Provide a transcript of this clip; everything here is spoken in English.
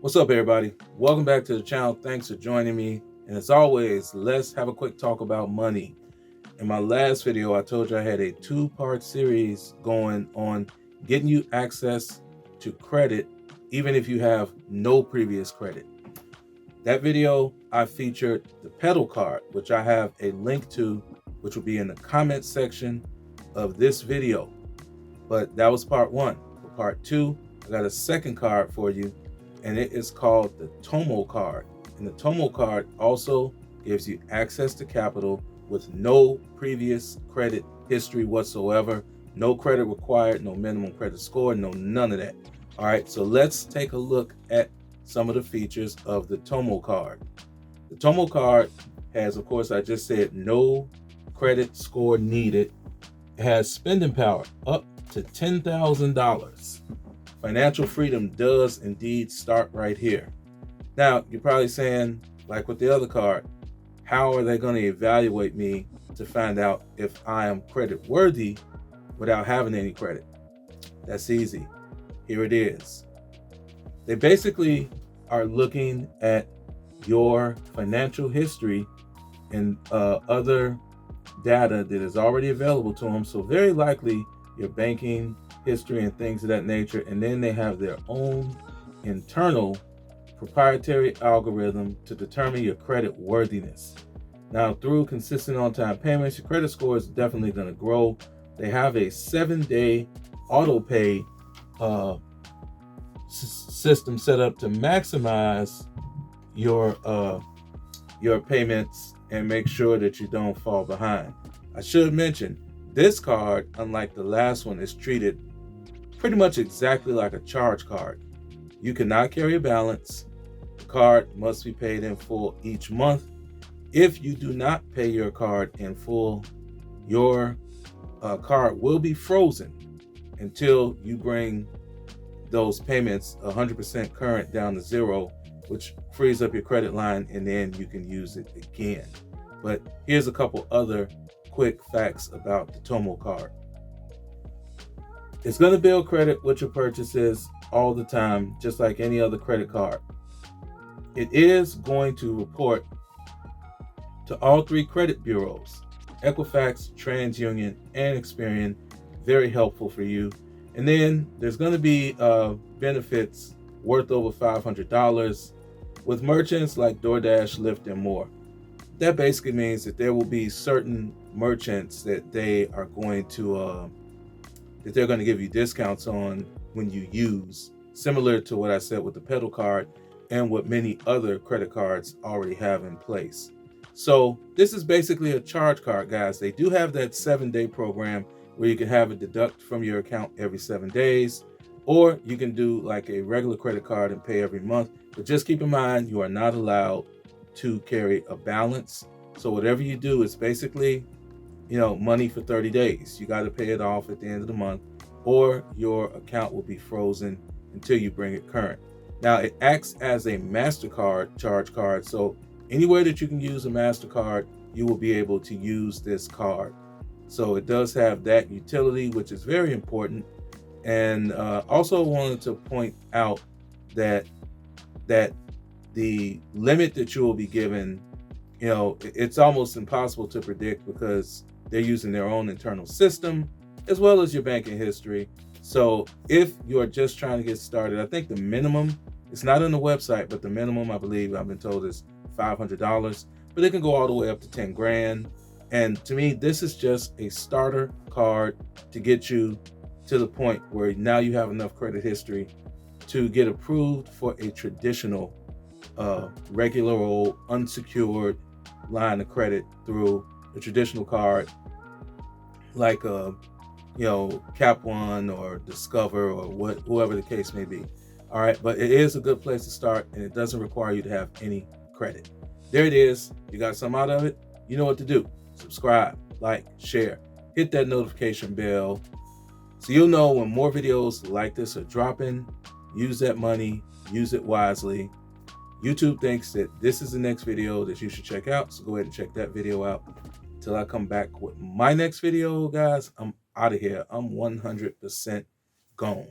What's up, everybody? Welcome back to the channel. Thanks for joining me. And as always, let's have a quick talk about money. In my last video, I told you I had a two-part series going on getting you access to credit, even if you have no previous credit. That video, I featured the pedal card, which I have a link to, which will be in the comment section of this video. But that was part one. For part two, I got a second card for you, and it is called the Tomo card. And the Tomo card also gives you access to capital with no previous credit history whatsoever, no credit required, no minimum credit score, none of that. All right, so let's take a look at some of the features of the Tomo card. The Tomo card has, of course, I just said no credit score needed. It has spending power up to $10,000. Financial freedom does indeed start right here. Now, you're probably saying, like with the other card, how are they going to evaluate me to find out if I am credit worthy without having any credit? That's easy. Here it is. They basically are looking at your financial history and other data that is already available to them. So very likely your banking history and things of that nature. And then they have their own internal proprietary algorithm to determine your credit worthiness. Now, through consistent on-time payments, your credit score is definitely going to grow. They have a 7-day auto pay system set up to maximize your payments and make sure that you don't fall behind. I should mention, this card, unlike the last one, is treated pretty much exactly like a charge card. You cannot carry a balance. The card must be paid in full each month. If you do not pay your card in full, your card will be frozen until you bring those payments 100% current down to zero, which frees up your credit line, and then you can use it again. But here's a couple other quick facts about the Tomo card. It's going to build credit with your purchases all the time, just like any other credit card. It is going to report to all three credit bureaus, Equifax, TransUnion, and Experian. Very helpful for you. And then there's going to be benefits worth over $500 with merchants like DoorDash, Lyft, and more. That basically means that there will be certain merchants that they are going to they're going to give you discounts on when you use, similar to what I said with the pedal card and what many other credit cards already have in place. So this is basically a charge card, guys. They do have that 7-day program where you can have it deduct from your account every 7 days, or you can do like a regular credit card and pay every month. But just keep in mind, you are not allowed to carry a balance. So whatever you do is basically, money for 30 days. You got to pay it off at the end of the month, or your account will be frozen until you bring it current. Now, it acts as a MasterCard charge card. So anywhere that you can use a MasterCard, you will be able to use this card. So it does have that utility, which is very important. And also wanted to point out that the limit that you will be given, it's almost impossible to predict because they're using their own internal system as well as your banking history. So if you're just trying to get started, I think the minimum, it's not on the website, but the minimum, I believe I've been told, is $500, but it can go all the way up to 10 grand. And to me, this is just a starter card to get you to the point where now you have enough credit history to get approved for a traditional regular old unsecured line of credit through a traditional card like Cap One or Discover or whoever the case may be. All right, but it is a good place to start, and it doesn't require you to have any credit. There it is. You got some out of it. You know what to do. Subscribe, like, share, hit that notification bell so you'll know when more videos like this are dropping. Use that money, use it wisely. YouTube thinks that this is the next video that you should check out, so go ahead and check that video out. Till I come back with my next video, guys, I'm out of here. I'm 100% gone.